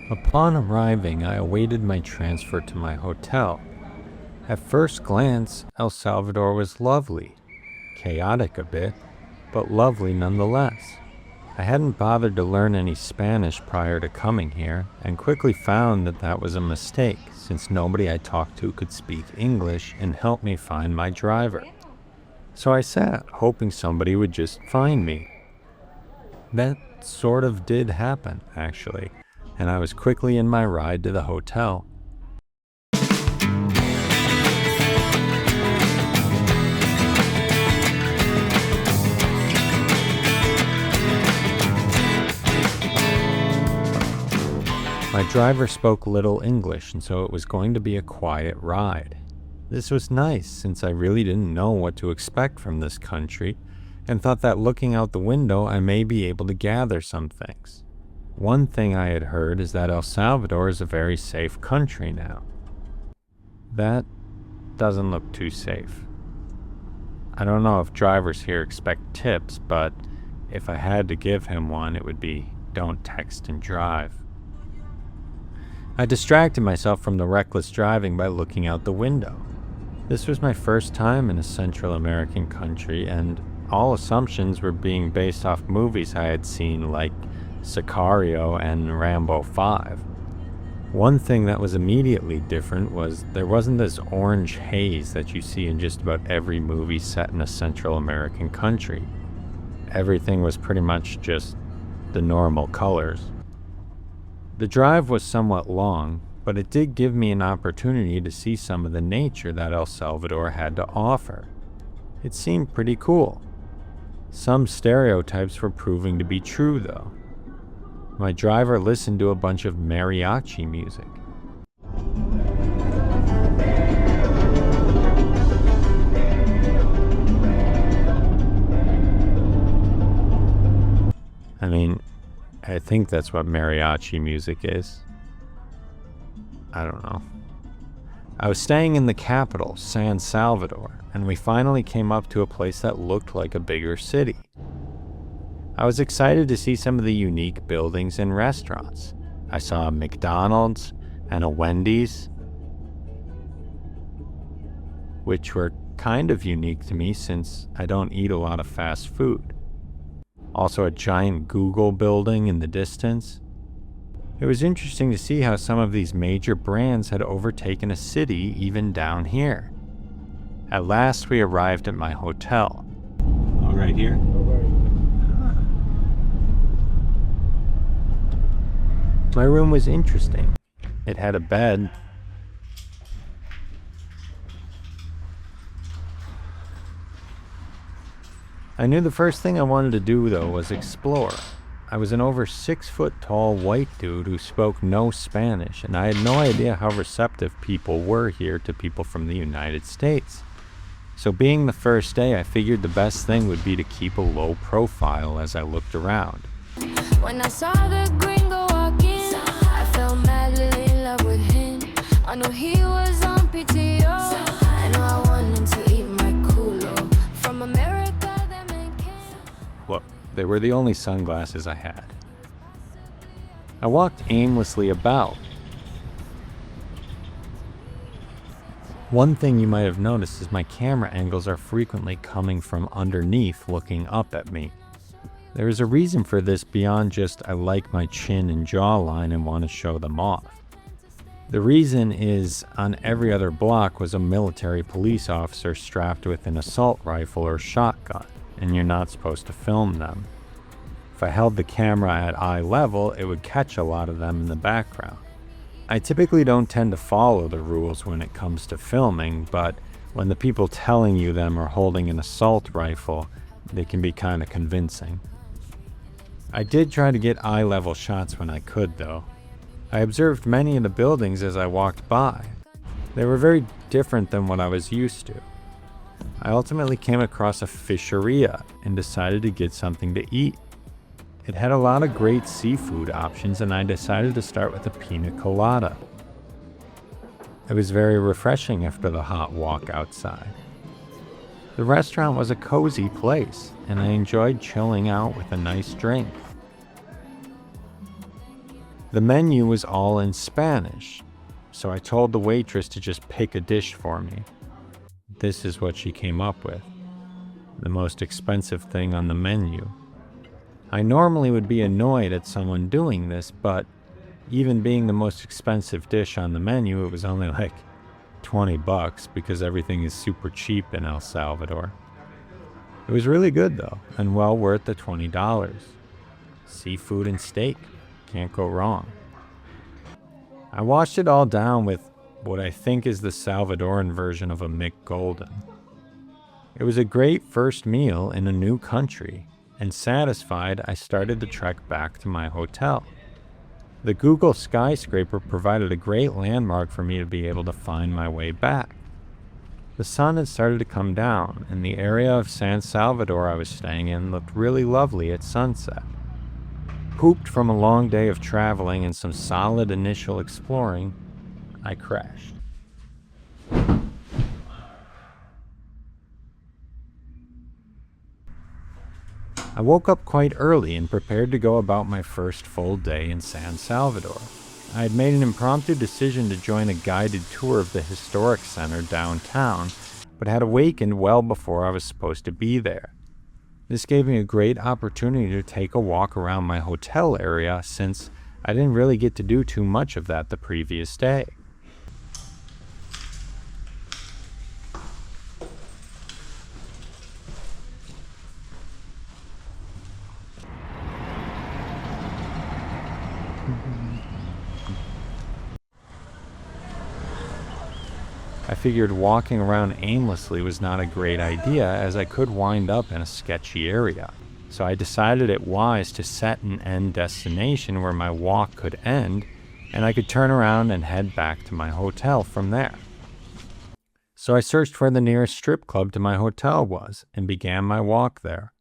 Upon arriving, I awaited my transfer to my hotel. At first glance, El Salvador was lovely. Chaotic a bit, but lovely nonetheless. I hadn't bothered to learn any Spanish prior to coming here, and quickly found that that was a mistake, since nobody I talked to could speak English and help me find my driver. So I sat, hoping somebody would just find me. That sort of did happen, actually, and I was quickly in my ride to the hotel. My driver spoke little English, and so it was going to be a quiet ride. This was nice, since I really didn't know what to expect from this country, and thought that looking out the window I may be able to gather some things. One thing I had heard is that El Salvador is a very safe country now. That doesn't look too safe. I don't know if drivers here expect tips, but if I had to give him one, it would be, don't text and drive. I distracted myself from the reckless driving by looking out the window. This was my first time in a Central American country, and all assumptions were being based off movies I had seen like Sicario and Rambo 5. One thing that was immediately different was there wasn't this orange haze that you see in just about every movie set in a Central American country. Everything was pretty much just the normal colors. The drive was somewhat long, but it did give me an opportunity to see some of the nature that El Salvador had to offer. It seemed pretty cool. Some stereotypes were proving to be true, though. My driver listened to a bunch of mariachi music. I think that's what mariachi music is. I don't know. I was staying in the capital, San Salvador, and we finally came up to a place that looked like a bigger city. I was excited to see some of the unique buildings and restaurants. I saw a McDonald's and a Wendy's, which were kind of unique to me since I don't eat a lot of fast food. Also a giant Google building in the distance. It was interesting to see how some of these major brands had overtaken a city even down here. At last we arrived at my hotel. Oh, right here? My room was interesting. It had a bed. I knew the first thing I wanted to do, though, was explore. I was an over 6-foot-tall white dude who spoke no Spanish, and I had no idea how receptive people were here to people from the United States. So being the first day, I figured the best thing would be to keep a low profile as I looked around. When I saw the gringo walk in, I fell madly in love with him. I knew he was on PTO. I knew I wanted to eat my culo. From America. Look, they were the only sunglasses I had. I walked aimlessly about. One thing you might have noticed is my camera angles are frequently coming from underneath looking up at me. There is a reason for this beyond just I like my chin and jawline and want to show them off. The reason is on every other block was a military police officer strapped with an assault rifle or shotgun, and you're not supposed to film them. If I held the camera at eye level, it would catch a lot of them in the background. I typically don't tend to follow the rules when it comes to filming, but when the people telling you them are holding an assault rifle, they can be kind of convincing. I did try to get eye level shots when I could, though. I observed many of the buildings as I walked by. They were very different than what I was used to. I ultimately came across a fisheria and decided to get something to eat. It had a lot of great seafood options, and I decided to start with a pina colada. It was very refreshing after the hot walk outside. The restaurant was a cozy place, and I enjoyed chilling out with a nice drink. The menu was all in Spanish, so I told the waitress to just pick a dish for me. This is what she came up with: the most expensive thing on the menu. I normally would be annoyed at someone doing this, but even being the most expensive dish on the menu, it was only like $20 because everything is super cheap in El Salvador. It was really good though, and well worth the $20. Seafood and steak, can't go wrong. I washed it all down with what I think is the Salvadoran version of a McGolden. It was a great first meal in a new country, and satisfied, I started the trek back to my hotel. The Google skyscraper provided a great landmark for me to be able to find my way back. The sun had started to come down, and the area of San Salvador I was staying in looked really lovely at sunset. Pooped from a long day of traveling and some solid initial exploring, I crashed. I woke up quite early and prepared to go about my first full day in San Salvador. I had made an impromptu decision to join a guided tour of the historic center downtown, but had awakened well before I was supposed to be there. This gave me a great opportunity to take a walk around my hotel area, since I didn't really get to do too much of that the previous day. I figured walking around aimlessly was not a great idea, as I could wind up in a sketchy area. So I decided it wise to set an end destination where my walk could end, and I could turn around and head back to my hotel from there. So I searched where the nearest strip club to my hotel was, and began my walk there.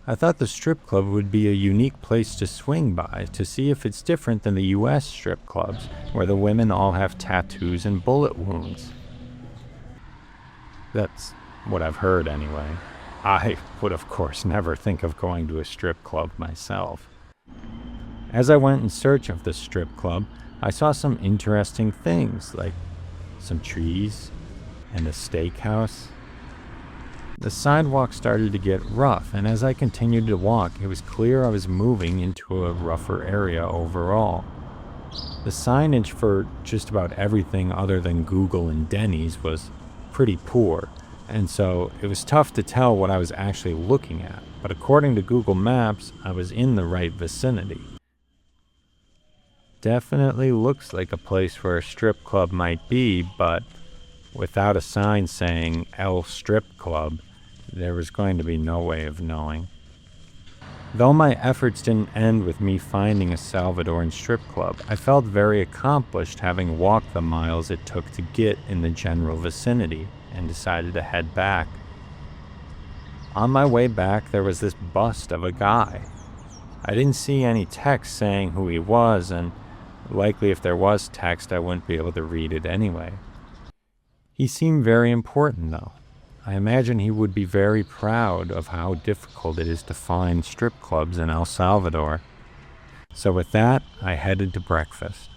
I thought the strip club would be a unique place to swing by to see if it's different than the US strip clubs, where the women all have tattoos and bullet wounds. That's what I've heard anyway. I would of course never think of going to a strip club myself. As I went in search of the strip club, I saw some interesting things, like some trees and a steakhouse. The sidewalk started to get rough, and as I continued to walk, it was clear I was moving into a rougher area overall. The signage for just about everything other than Google and Denny's was pretty poor, and so it was tough to tell what I was actually looking at, but according to Google Maps, I was in the right vicinity. Definitely looks like a place where a strip club might be, but without a sign saying El Strip Club, there was going to be no way of knowing. Though my efforts didn't end with me finding a Salvadoran strip club, I felt very accomplished having walked the miles it took to get in the general vicinity, and decided to head back. On my way back, there was this bust of a guy. I didn't see any text saying who he was, and likely if there was text, I wouldn't be able to read it anyway. He seemed very important though. I imagine he would be very proud of how difficult it is to find strip clubs in El Salvador. So with that, I headed to breakfast.